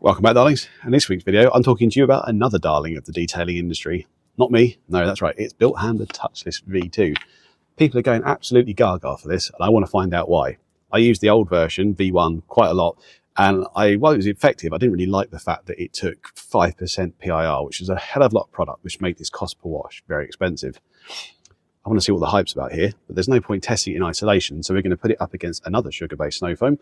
Welcome back, darlings. In this week's video, I'm talking to you about another darling of the detailing industry. Not me, no, that's right, it's Bilt Hamber Touch-Less V2. People are going absolutely gaga for this, and I want to find out why. I used the old version, V1, quite a lot, and while it was effective, I didn't really like the fact that it took 5% PIR, which is a hell of a lot of product, which made this cost per wash very expensive. I want to see what the hype's about here, but there's no point testing it in isolation, so we're going to put it up against another sugar-based snow foam,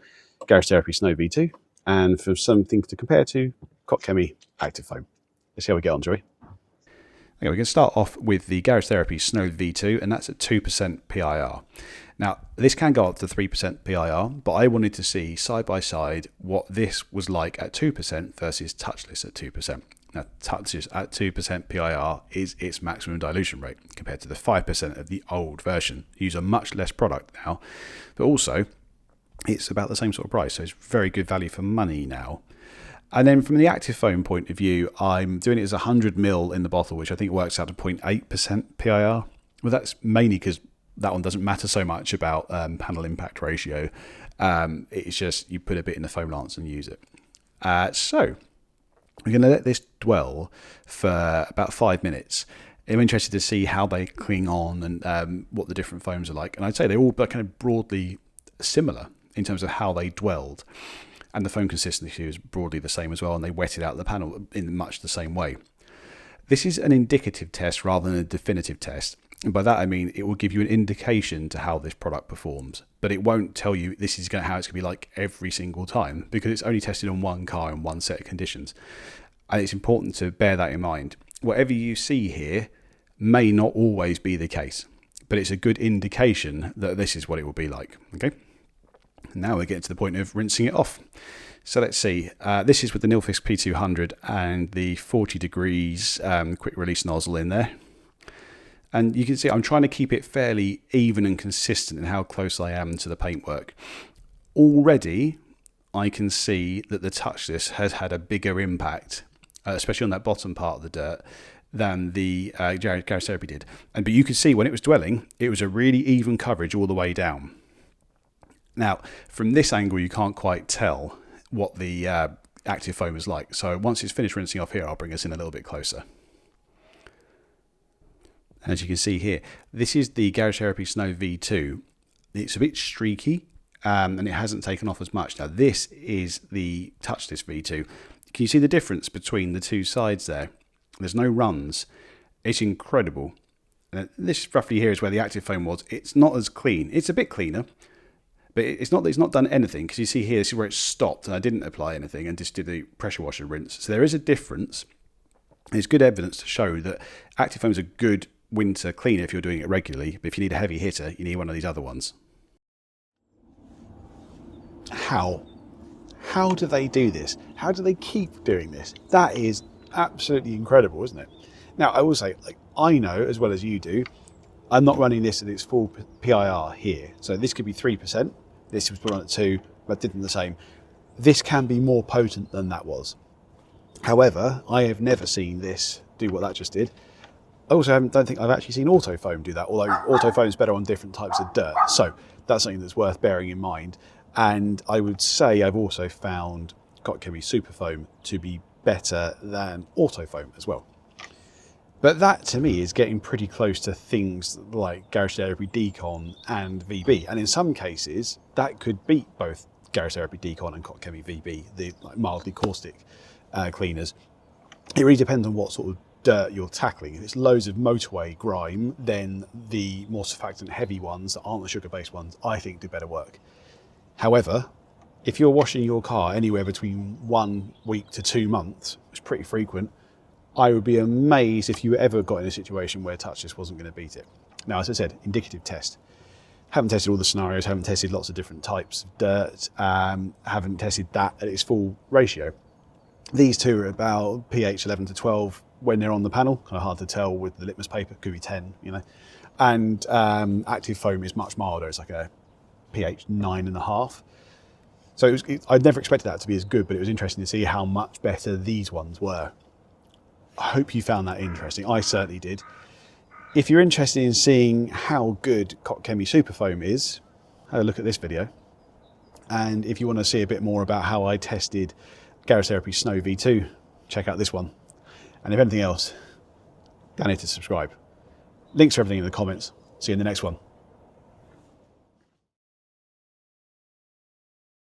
Garage Therapy Snow V2, and for some things to compare to, Koch Chemie Active Foam. Let's see how we get on, shall we? Okay, we're going to start off with the Garage Therapy Snow V2, and that's at 2% PIR. Now, this can go up to 3% PIR, but I wanted to see side by side what this was like at 2% versus touchless at 2%. Now, touchless at 2% PIR is its maximum dilution rate compared to the 5% of the old version. You use a much less product now, but also it's about the same sort of price, so it's very good value for money now. And then from the active foam point of view, I'm doing it as 100 ml in the bottle, which I think works out to 0.8% PIR. Well, that's mainly because that one doesn't matter so much about panel impact ratio. It's just you put a bit in the foam lance and use it. So we're going to let this dwell for about 5 minutes. I'm interested to see how they cling on and what the different foams are like. And I'd say they're all kind of broadly similar in terms of how they dwelled, and the foam consistency is broadly the same as well, and they wetted out the panel in much the same way. This is an indicative test rather than a definitive test, and by that I mean it will give you an indication to how this product performs, but it won't tell you this is how it's going to be like every single time, because it's only tested on one car in one set of conditions, and it's important to bear that in mind. Whatever you see here may not always be the case, but it's a good indication that this is what it will be like. Okay. Now we're getting to the point of rinsing it off. So let's see. This is with the Nilfisk P200 and the 40 degrees quick release nozzle in there. And you can see I'm trying to keep it fairly even and consistent in how close I am to the paintwork. Already, I can see that the touchless has had a bigger impact, especially on that bottom part of the dirt, than the Garage Therapy did. But you can see when it was dwelling, it was a really even coverage all the way down. Now, from this angle, you can't quite tell what the active foam is like. So once it's finished rinsing off here, I'll bring us in a little bit closer. As you can see here, this is the Garage Therapy Snow V2. It's a bit streaky and it hasn't taken off as much. Now, this is the Touchless V2. Can you see the difference between the two sides there? There's no runs. It's incredible. This roughly here is where the active foam was. It's not as clean. It's a bit cleaner. But it's not that it's not done anything, because you see here, this is where it stopped, and I didn't apply anything and just did the pressure washer rinse. So there is a difference. There's good evidence to show that active foam is a good winter cleaner if you're doing it regularly, but if you need a heavy hitter, you need one of these other ones. How do they do this? How do they keep doing this? That is absolutely incredible, isn't it? Now, I will say, I know as well as you do, I'm not running this at its full PIR here. So this could be 3%. This was put on at 2, but did them the same. This can be more potent than that was. However, I have never seen this do what that just did. I also don't think I've actually seen auto foam do that, although auto foam is better on different types of dirt. So that's something that's worth bearing in mind. And I would say I've also found Koch Chemie Super Foam to be better than auto foam as well. But that, to me, is getting pretty close to things like Garage Therapy Decon and VB. And in some cases, that could beat both Garage Therapy Decon and Koch Chemie VB, the mildly caustic cleaners. It really depends on what sort of dirt you're tackling. If it's loads of motorway grime, then the more surfactant-heavy ones that aren't the sugar-based ones, I think, do better work. However, if you're washing your car anywhere between 1 week to 2 months, which is pretty frequent, I would be amazed if you ever got in a situation where touchless wasn't going to beat it. Now, as I said, indicative test. Haven't tested all the scenarios, haven't tested lots of different types of dirt, haven't tested that at its full ratio. These two are about pH 11 to 12 when they're on the panel, kind of hard to tell with the litmus paper, could be 10, you know. And active foam is much milder, it's like a pH 9.5. So I'd never expected that to be as good, but it was interesting to see how much better these ones were. I hope you found that interesting. I certainly did. If you're interested in seeing how good Koch Chemie Super Foam is, have a look at this video. And if you want to see a bit more about how I tested Garage Therapy Snow V2, check out this one. And if anything else, down here to subscribe. Links to everything in the comments. See you in the next one.